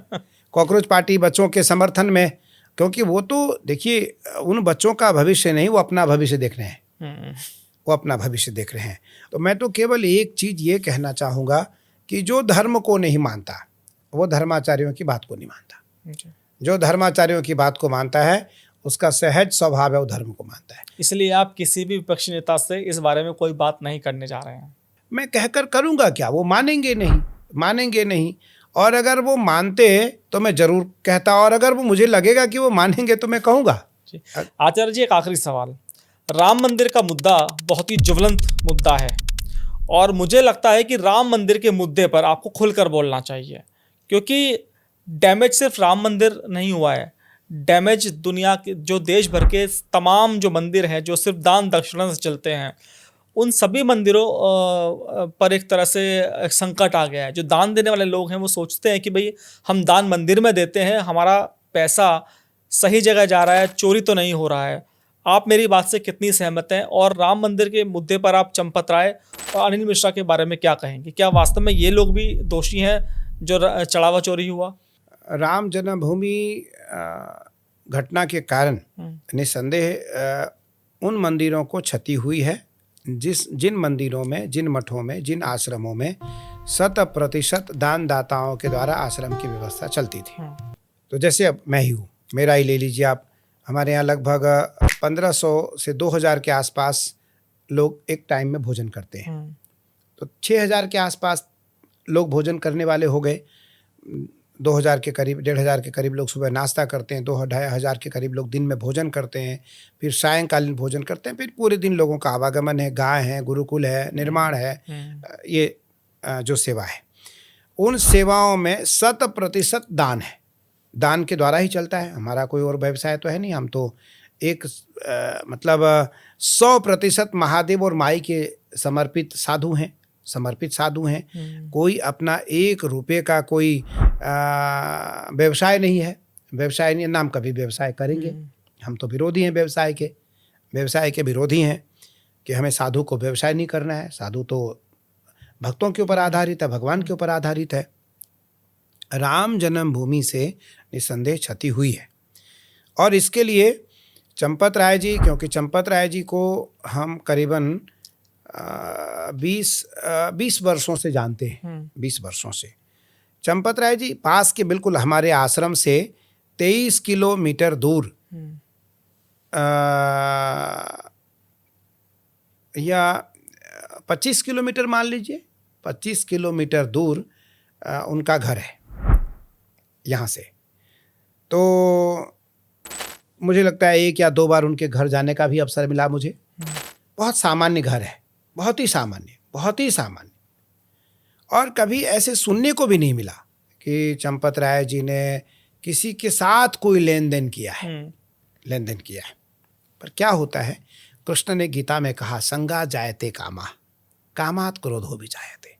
कॉकरोच पार्टी बच्चों के समर्थन में, क्योंकि वो तो देखिए उन बच्चों का भविष्य नहीं, वो अपना भविष्य देख रहे हैं, वो अपना भविष्य देख रहे हैं। तो मैं तो केवल एक चीज़ ये कहना चाहूँगा कि जो धर्म को नहीं मानता वो धर्माचार्यों की बात को नहीं मानता। जो धर्माचार्यों की बात को मानता है उसका सहज स्वभाव है, वो धर्म को मानता है। इसलिए आप किसी भी विपक्षी नेता से इस बारे में कोई बात नहीं करने जा रहे हैं? मैं कहकर करूँगा क्या? वो मानेंगे नहीं। और अगर वो मानते तो मैं जरूर कहता, और अगर वो मुझे लगेगा कि वो मानेंगे तो मैं कहूँगा। आचार्य जी, एक आखिरी सवाल। राम मंदिर का मुद्दा बहुत ही ज्वलंत मुद्दा है और मुझे लगता है कि राम मंदिर के मुद्दे पर आपको खुलकर बोलना चाहिए, क्योंकि डैमेज सिर्फ राम मंदिर नहीं हुआ है, डैमेज दुनिया के जो देश भर के तमाम जो मंदिर हैं जो सिर्फ दान दक्षिणा से चलते हैं, उन सभी मंदिरों पर एक तरह से एक संकट आ गया है। जो दान देने वाले लोग हैं वो सोचते हैं कि भाई हम दान मंदिर में देते हैं, हमारा पैसा सही जगह जा रहा है, चोरी तो नहीं हो रहा है। आप मेरी बात से कितनी सहमत हैं? और राम मंदिर के मुद्दे पर आप चंपत राय और अनिल मिश्रा के बारे में क्या कहेंगे? क्या वास्तव में ये लोग भी दोषी हैं जो चढ़ावा चोरी हुआ? राम जन्मभूमि घटना के कारण निस्संदेह उन मंदिरों को क्षति हुई है जिन मंदिरों में, जिन मठों में, जिन आश्रमों में 100% दानदाताओं के द्वारा आश्रम की व्यवस्था चलती थी। तो जैसे अब मैं ही हूँ, मेरा ही ले लीजिए आप, हमारे यहाँ लगभग 1500 से 2000 के आसपास लोग एक टाइम में भोजन करते हैं। तो 6000 के आसपास लोग भोजन करने वाले हो गए। 2000 के करीब, 1500 के करीब लोग सुबह नाश्ता करते हैं, 2500 के करीब लोग दिन में भोजन करते हैं, फिर सायंकालीन भोजन करते हैं, फिर पूरे दिन लोगों का आवागमन है, गाय है, गुरुकुल है, निर्माण है, ये जो सेवा है, उन सेवाओं में 100% दान है, दान के द्वारा ही चलता है। हमारा कोई और व्यवसाय तो है नहीं, हम तो एक मतलब 100% महादेव और माई के समर्पित साधु हैं। कोई अपना 1 रुपये का कोई व्यवसाय नहीं है, व्यवसाय नहीं, नाम कभी व्यवसाय करेंगे। हम तो विरोधी हैं व्यवसाय के विरोधी हैं कि हमें साधु को व्यवसाय नहीं करना है। साधु तो भक्तों के ऊपर आधारित है, भगवान के ऊपर आधारित है। राम जन्मभूमि से निस्संदेह क्षति हुई है और इसके लिए चंपत राय जी, क्योंकि चंपत राय जी को हम करीबन 20 वर्षों से जानते हैं, 20 वर्षों से। चंपत राय जी पास के बिल्कुल हमारे आश्रम से 23 किलोमीटर दूर या 25 किलोमीटर मान लीजिए, 25 किलोमीटर दूर उनका घर है यहाँ से। तो मुझे लगता है 1 या 2 बार उनके घर जाने का भी अवसर मिला मुझे। बहुत सामान्य घर है, बहुत ही सामान्य, बहुत ही सामान्य। और कभी ऐसे सुनने को भी नहीं मिला कि चंपत राय जी ने किसी के साथ कोई लेन देन किया है, लेन देन किया है। पर क्या होता है, कृष्ण ने गीता में कहा, संगा जायते कामा, कामात क्रोधो भी जायते,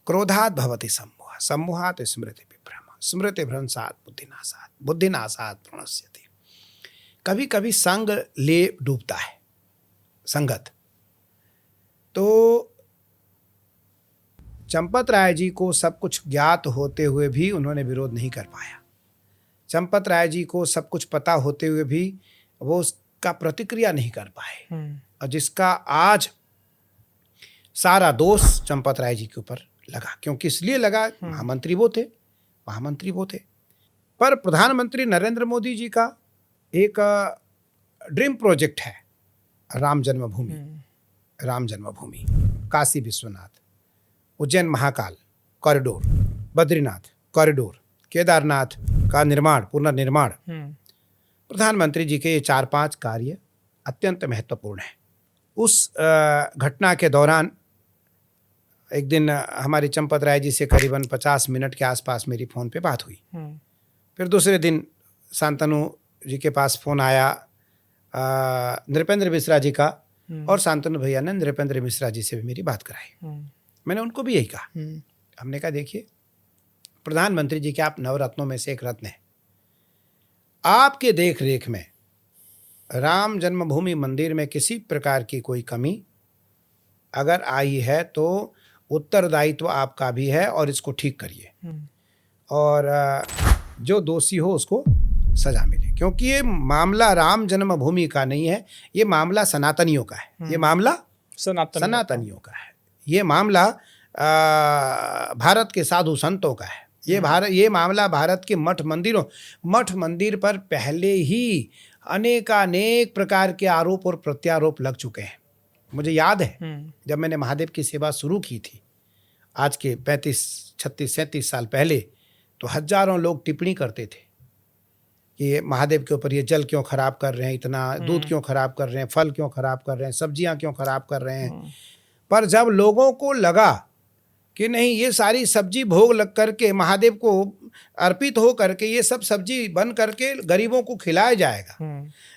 क्रोधात भवति सम्मोह, सम्मोहात स्मृति विभ्रम, स्मृति भ्रंशात बुद्धिनाशात, बुद्धिनाशात प्रणश्यति। कभी कभी संग ले डूबता है, संगत। तो चंपत राय जी को सब कुछ ज्ञात होते हुए भी उन्होंने विरोध नहीं कर पाया। चंपत राय जी को सब कुछ पता होते हुए भी वो उसका प्रतिक्रिया नहीं कर पाए, और जिसका आज सारा दोष चंपत राय जी के ऊपर लगा। क्योंकि इसलिए लगा, महामंत्री वो थे, महामंत्री वो थे। पर प्रधानमंत्री नरेंद्र मोदी जी का एक ड्रीम प्रोजेक्ट है राम जन्मभूमि, राम जन्मभूमि, काशी विश्वनाथ, उज्जैन महाकाल कॉरिडोर, बद्रीनाथ कॉरिडोर, केदारनाथ का निर्माण, पुनर्निर्माण। प्रधानमंत्री जी के ये 4-5 कार्य अत्यंत महत्वपूर्ण हैं। उस घटना के दौरान एक दिन हमारी चंपत राय जी से करीबन 50 मिनट के आसपास मेरी फ़ोन पे बात हुई। फिर दूसरे दिन शांतनु जी के पास फ़ोन आया नृपेंद्र मिश्रा जी का, और शांतनु भैया ने नृपेंद्र मिश्रा जी से भी मेरी बात कराई। मैंने उनको भी यही कहा, हमने कहा देखिए प्रधानमंत्री जी के आप नवरत्नों में से एक रत्न हैं। आपके देख रेख में राम जन्मभूमि मंदिर में किसी प्रकार की कोई कमी अगर आई है तो उत्तरदायित्व आपका भी है, और इसको ठीक करिए, और जो दोषी हो उसको सजा मिले। क्योंकि ये मामला राम जन्मभूमि का नहीं है, ये मामला सनातनियों का है, ये मामला सनातनियों का है, ये मामला भारत के साधु संतों का है, ये मामला भारत के मठ मंदिर पर पहले ही अनेकानेक प्रकार के आरोप और प्रत्यारोप लग चुके हैं। मुझे याद है जब मैंने महादेव की सेवा शुरू की थी, आज के 35, 36, 37 साल पहले, तो हजारों लोग टिप्पणी करते थे कि महादेव के ऊपर ये जल क्यों खराब कर रहे हैं, इतना दूध क्यों खराब कर रहे हैं, फल क्यों खराब कर रहे हैं, सब्जियां क्यों खराब कर रहे हैं। पर जब लोगों को लगा कि नहीं, ये सारी सब्जी भोग लग करके महादेव को अर्पित हो करके ये सब सब्जी बन करके गरीबों को खिलाया जाएगा,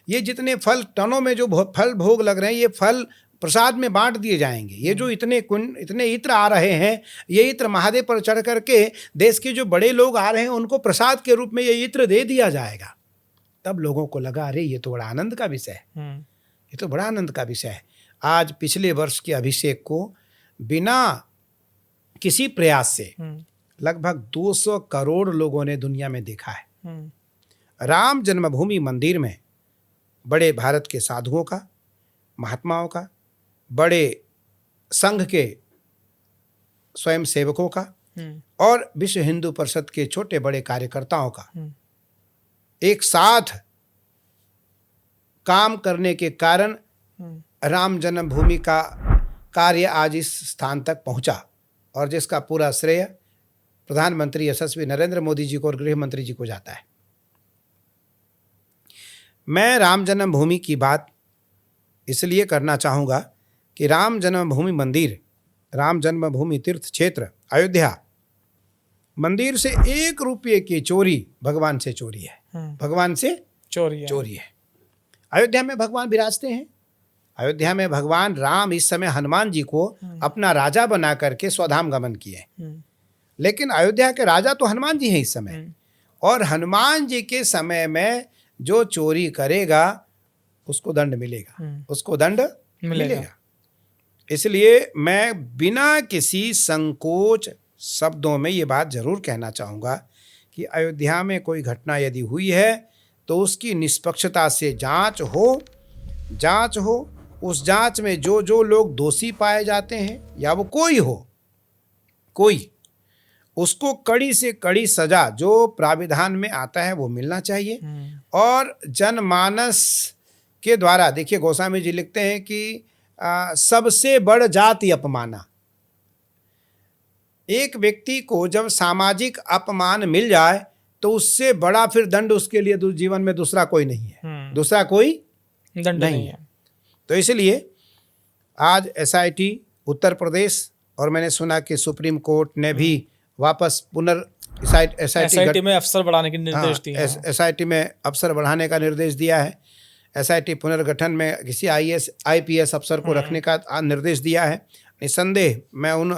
ये जितने फल टनों में जो फल भोग लग रहे हैं, ये फल प्रसाद में बांट दिए जाएंगे, ये जो इतने इत्र आ रहे हैं, ये इत्र महादेव पर चढ़ करके देश के जो बड़े लोग आ रहे हैं उनको प्रसाद के रूप में ये इत्र दे दिया जाएगा। तब लोगों को लगा, अरे ये तो बड़ा आनंद का विषय है, ये तो बड़ा आनंद का विषय है। आज पिछले वर्ष के अभिषेक को बिना किसी प्रयास से लगभग 200 करोड़ लोगों ने दुनिया में देखा है। राम जन्मभूमि मंदिर में बड़े भारत के साधुओं का, महात्माओं का, बड़े संघ के स्वयं सेवकों का, और विश्व हिंदू परिषद के छोटे बड़े कार्यकर्ताओं का एक साथ काम करने के कारण राम जन्मभूमि का कार्य आज इस स्थान तक पहुंचा, और जिसका पूरा श्रेय प्रधानमंत्री यशस्वी नरेंद्र मोदी जी को और गृह मंत्री जी को जाता है। मैं राम जन्मभूमि की बात इसलिए करना चाहूँगा कि राम जन्मभूमि मंदिर, राम जन्मभूमि तीर्थ क्षेत्र अयोध्या मंदिर से 1 रुपये की चोरी भगवान से चोरी है, भगवान से चोरी है। अयोध्या में भगवान विराजते हैं, अयोध्या में भगवान राम इस समय हनुमान जी को अपना राजा बना करके स्वधाम गमन किए, लेकिन अयोध्या के राजा तो हनुमान जी हैं इस समय, और हनुमान जी के समय में जो चोरी करेगा उसको दंड मिलेगा, उसको दंड मिलेगा। इसलिए मैं बिना किसी संकोच शब्दों में ये बात जरूर कहना चाहूँगा कि अयोध्या में कोई घटना यदि हुई है तो उसकी निष्पक्षता से जांच हो, उस जांच में जो जो लोग दोषी पाए जाते हैं, या वो कोई उसको कड़ी से कड़ी सजा जो प्राविधान में आता है वो मिलना चाहिए। और जनमानस के द्वारा, देखिए गोस्वामी जी लिखते हैं कि सबसे बड़ जाति अपमाना। एक व्यक्ति को जब सामाजिक अपमान मिल जाए तो उससे बड़ा फिर दंड उसके लिए जीवन में दूसरा कोई नहीं है, दूसरा कोई दंड नहीं है। तो इसलिए आज एसआईटी उत्तर प्रदेश और मैंने सुना कि सुप्रीम कोर्ट ने भी वापस एसआईटी में अफसर बढ़ाने के निर्देश दिए हैं। एसआईटी में अफसर बढ़ाने का निर्देश दिया है। एसआईटी पुनर्गठन में किसी आईपीएस अफसर को रखने का निर्देश दिया है। निस्संदेह मैं उन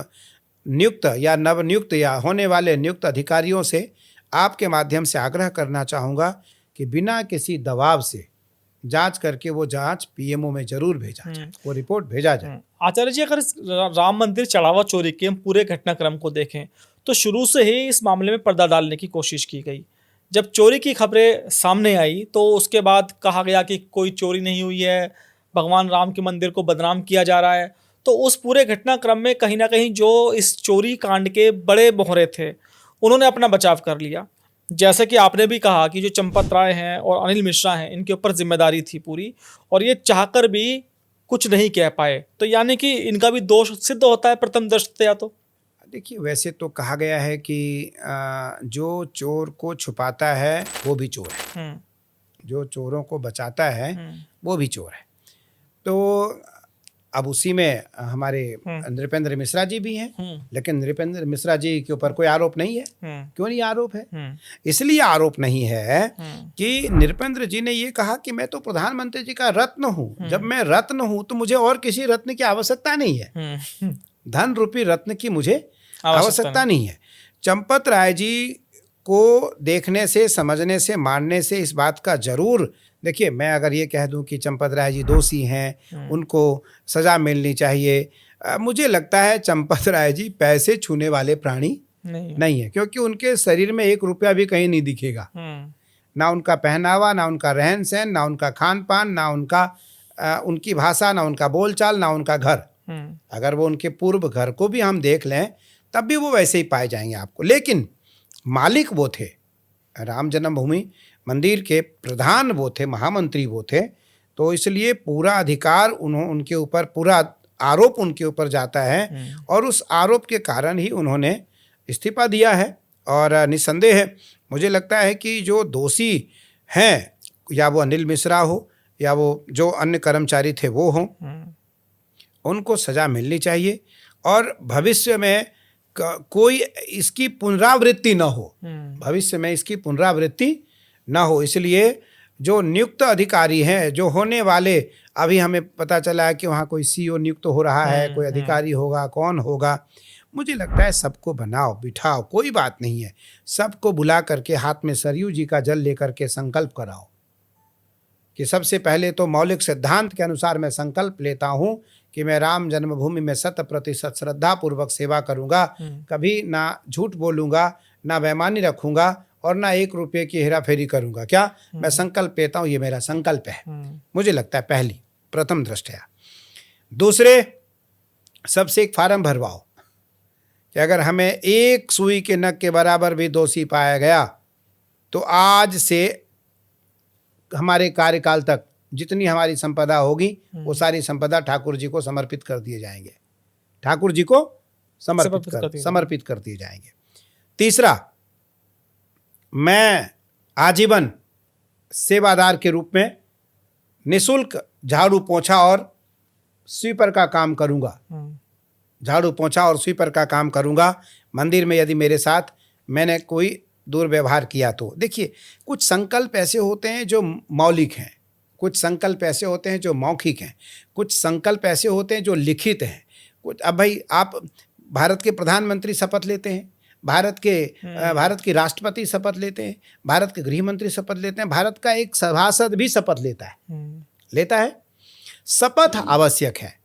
नियुक्त या नवनियुक्त या होने वाले नियुक्त अधिकारियों से आपके माध्यम से आग्रह करना चाहूँगा कि बिना किसी दबाव से जांच करके वो जांच पीएमओ में जरूर भेजा जाए, वो रिपोर्ट भेजा जाए। आचार्य जी, अगर इस राम मंदिर चढ़ावा चोरी के हम पूरे घटनाक्रम को देखें तो शुरू से ही इस मामले में पर्दा डालने की कोशिश की गई। जब चोरी की खबरें सामने आई तो उसके बाद कहा गया कि कोई चोरी नहीं हुई है, भगवान राम के मंदिर को बदनाम किया जा रहा है। तो उस पूरे घटनाक्रम में कहीं ना कहीं जो इस चोरी कांड के बड़े मोहरे थे उन्होंने अपना बचाव कर लिया। जैसे कि आपने भी कहा कि जो चंपत राय हैं और अनिल मिश्रा हैं, इनके ऊपर जिम्मेदारी थी पूरी, और ये चाहकर भी कुछ नहीं कह पाए। तो यानी कि इनका भी दोष सिद्ध होता है प्रथम दृष्टया। तो देखिए, वैसे तो कहा गया है कि जो चोर को छुपाता है वो भी चोर है, जो चोरों को बचाता है वो भी चोर है। तो अब उसी में हमारे नृपेंद्र मिश्रा जी भी हैं, लेकिन नृपेंद्र मिश्रा जी के ऊपर कोई आरोप नहीं है। क्यों नहीं आरोप है? इसलिए आरोप नहीं है कि नृपेंद्र जी ने ये कहा कि मैं तो प्रधानमंत्री जी का रत्न हूँ। जब मैं रत्न हूँ तो मुझे और किसी रत्न की आवश्यकता नहीं है, धन रूपी रत्न की मुझे आवश्यकता नहीं है। चंपत राय जी को देखने से, समझने से, मानने से इस बात का जरूर, देखिए मैं अगर ये कह दूं कि चंपत राय जी दोषी हैं, उनको सजा मिलनी चाहिए, मुझे लगता है चंपत राय जी पैसे छूने वाले प्राणी नहीं है, क्योंकि उनके शरीर में 1 रुपया भी कहीं नहीं दिखेगा। ना उनका पहनावा, ना उनका रहन सहन, ना उनका खान पान, ना उनकी भाषा, ना उनका बोलचाल, ना उनका घर। अगर वो उनके पूर्व घर को भी हम देख लें तब भी वो वैसे ही पाए जाएंगे आपको। लेकिन मालिक वो थे, राम जन्मभूमि मंदिर के प्रधान वो थे, महामंत्री वो थे, तो इसलिए पूरा अधिकार उनके ऊपर, पूरा आरोप उनके ऊपर जाता है और उस आरोप के कारण ही उन्होंने इस्तीफा दिया है। और निस्संदेह है, मुझे लगता है कि जो दोषी हैं, या वो अनिल मिश्रा हो या वो जो अन्य कर्मचारी थे वो हों, उनको सज़ा मिलनी चाहिए और भविष्य में कोई इसकी पुनरावृत्ति न हो, भविष्य में इसकी पुनरावृत्ति न हो। इसलिए जो नियुक्त अधिकारी हैं, जो होने वाले, अभी हमें पता चला है कि वहाँ कोई सीईओ नियुक्त हो रहा है, कोई अधिकारी होगा, कौन होगा, मुझे लगता है सबको बनाओ, बिठाओ, कोई बात नहीं है, सबको बुला करके हाथ में सरयू जी का जल लेकर के संकल्प कराओ कि सबसे पहले तो मौलिक सिद्धांत के अनुसार मैं संकल्प लेता हूँ कि मैं राम जन्मभूमि में 100% श्रद्धा पूर्वक सेवा करूँगा, कभी ना झूठ बोलूँगा, ना बेईमानी रखूँगा और ना 1 रुपये की हेराफेरी करूँगा। क्या मैं संकल्प लेता हूँ, ये मेरा संकल्प है। मुझे लगता है पहली प्रथम दृष्टया। दूसरे, सबसे एक फार्म भरवाओ कि अगर हमें 1 सुई के नख के बराबर भी दोषी पाया गया तो आज से हमारे कार्यकाल तक जितनी हमारी संपदा होगी वो सारी संपदा ठाकुर जी को समर्पित कर दिए जाएंगे, ठाकुर जी को समर्पित कर दिए जाएंगे। तीसरा, मैं आजीवन सेवादार के रूप में निःशुल्क झाड़ू पोंछा और स्वीपर का काम करूंगा, झाड़ू पोंछा और स्वीपर का काम करूंगा। मंदिर में यदि मेरे साथ मैंने कोई दुर्व्यवहार किया तो देखिए, कुछ संकल्प ऐसे होते हैं जो मौलिक हैं, कुछ संकल्प ऐसे होते हैं जो मौखिक हैं, कुछ संकल्प ऐसे होते हैं जो लिखित हैं। कुछ, अब भाई आप भारत के प्रधानमंत्री शपथ लेते हैं, भारत के राष्ट्रपति शपथ लेते हैं, भारत के गृह मंत्री शपथ लेते हैं, भारत का एक सभासद भी शपथ लेता है। शपथ आवश्यक है,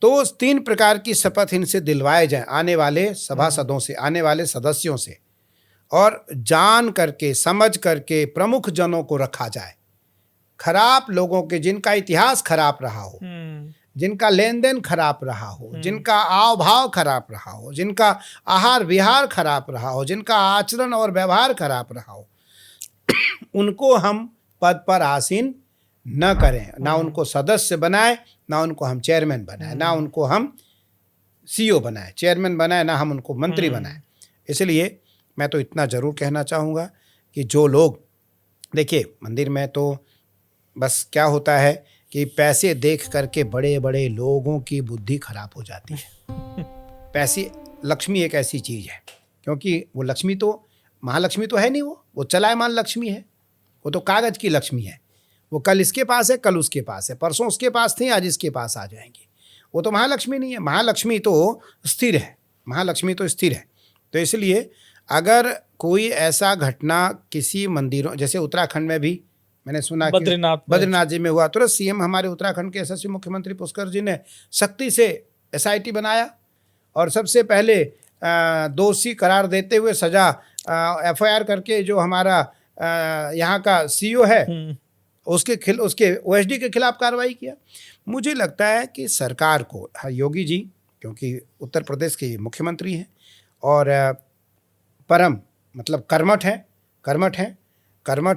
तो 3 प्रकार की शपथ इनसे दिलवाए जाएं, आने वाले सभासदों से, आने वाले सदस्यों से, और जान करके, समझ करके प्रमुख जनों को रखा जाए। खराब लोगों के, जिनका इतिहास खराब रहा हो, जिनका लेन देन खराब रहा हो, जिनका आव भाव खराब रहा हो, जिनका आहार विहार खराब रहा हो, जिनका आचरण और व्यवहार खराब रहा हो, उनको हम पद पर आसीन न करें, ना उनको सदस्य बनाए, ना उनको हम चेयरमैन बनाए, ना उनको हम सीईओ बनाए, चेयरमैन बनाए, ना हम उनको मंत्री बनाए। इसलिए मैं तो इतना ज़रूर कहना चाहूँगा कि जो लोग, देखिए मंदिर में तो बस क्या होता है कि पैसे देख करके बड़े बड़े लोगों की बुद्धि खराब हो जाती है। पैसे, लक्ष्मी एक ऐसी चीज़ है, क्योंकि वो लक्ष्मी तो महालक्ष्मी तो है नहीं, वो चलायमान लक्ष्मी है, वो तो कागज की लक्ष्मी है। वो कल इसके पास है, कल उसके पास है, परसों उसके पास थी, आज इसके पास आ जाएंगी। वो तो महालक्ष्मी नहीं है। महालक्ष्मी तो स्थिर है, महालक्ष्मी तो स्थिर है। तो इसलिए अगर कोई ऐसा घटना किसी मंदिरों, जैसे उत्तराखंड में भी मैंने सुना कि बद्रीनाथ जी में हुआ, तुरंत सीएम हमारे उत्तराखंड के यशस्वी मुख्यमंत्री पुष्कर जी ने सख्ती से एसआईटी बनाया और सबसे पहले दोषी करार देते हुए सजा एफआईआर करके जो हमारा यहाँ का सीईओ है उसके ओएसडी के खिलाफ कार्रवाई किया। मुझे लगता है कि सरकार को, योगी जी क्योंकि उत्तर प्रदेश के मुख्यमंत्री हैं और परम मतलब कर्मठ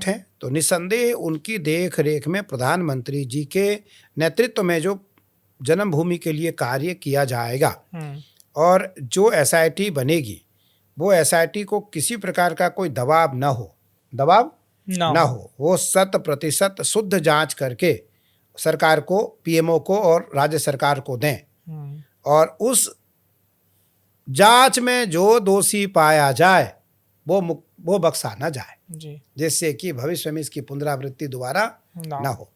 हैं, तो निस्संदेह उनकी देख रेख में प्रधानमंत्री जी के नेतृत्व में जो जन्मभूमि के लिए कार्य किया जाएगा और जो एसआईटी बनेगी वो एसआईटी को किसी प्रकार का कोई दबाव ना हो, वो 100% शुद्ध जांच करके सरकार को, पीएमओ को और राज्य सरकार को दें और उस जांच में जो दोषी पाया जाए वो बख्शा ना जाए, जिससे कि भविष्य में इसकी पुनरावृत्ति दोबारा ना हो।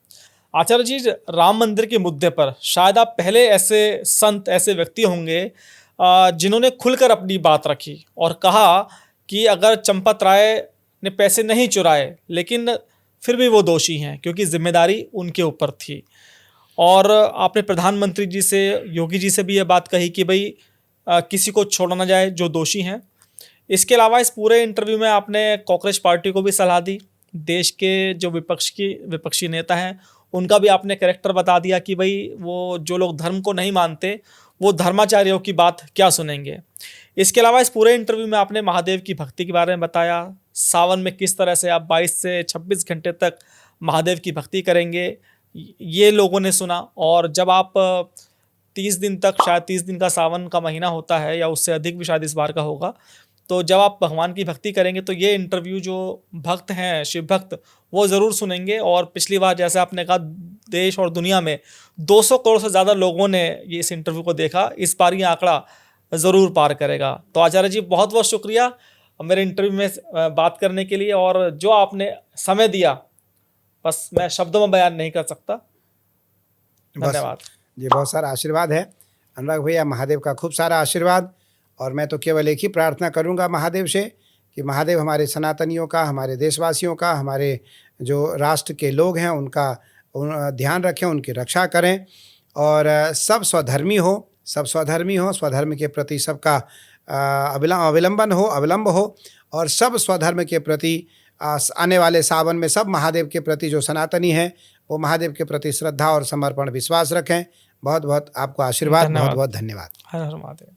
आचार्य जी, राम मंदिर के मुद्दे पर शायद आप पहले ऐसे संत, ऐसे व्यक्ति होंगे जिन्होंने खुलकर अपनी बात रखी और कहा कि अगर चंपत राय ने पैसे नहीं चुराए लेकिन फिर भी वो दोषी हैं क्योंकि जिम्मेदारी उनके ऊपर थी। और आपने प्रधानमंत्री जी से, योगी जी से भी ये बात कही कि भाई किसी को छोड़ा ना जाए जो दोषी हैं। इसके अलावा इस पूरे इंटरव्यू में आपने कॉकरोच पार्टी को भी सलाह दी, देश के जो विपक्षी नेता हैं उनका भी आपने कैरेक्टर बता दिया कि भाई वो जो लोग धर्म को नहीं मानते वो धर्माचार्यों की बात क्या सुनेंगे। इसके अलावा इस पूरे इंटरव्यू में आपने महादेव की भक्ति के बारे में बताया, सावन में किस तरह से आप 22 से 26 घंटे तक महादेव की भक्ति करेंगे, ये लोगों ने सुना। और जब आप 30 दिन तक, शायद 30 दिन का सावन का महीना होता है या उससे अधिक भी शायद इस बार का होगा, तो जब आप भगवान की भक्ति करेंगे तो ये इंटरव्यू जो भक्त हैं, शिव भक्त, वो ज़रूर सुनेंगे। और पिछली बार जैसे आपने कहा देश और दुनिया में 200 करोड़ से ज़्यादा लोगों ने ये इस इंटरव्यू को देखा, इस बार ये आंकड़ा ज़रूर पार करेगा। तो आचार्य जी बहुत बहुत शुक्रिया मेरे इंटरव्यू में बात करने के लिए और जो आपने समय दिया, बस मैं शब्दों में बयान नहीं कर सकता। धन्यवाद जी। बहुत सारा आशीर्वाद है अनुराग भैया, महादेव का खूब सारा आशीर्वाद। और मैं तो केवल एक ही प्रार्थना करूंगा महादेव से कि महादेव हमारे सनातनियों का, हमारे देशवासियों का, हमारे जो राष्ट्र के लोग हैं उनका ध्यान रखें, उनकी रक्षा करें और सब स्वधर्मी हो, स्वधर्म के प्रति सबका अवलंब हो और सब स्वधर्म के प्रति आने वाले सावन में सब महादेव के प्रति जो सनातनी हैं वो महादेव के प्रति श्रद्धा और समर्पण विश्वास रखें। बहुत बहुत आपको आशीर्वाद, बहुत बहुत धन्यवाद। हर हर महादेव।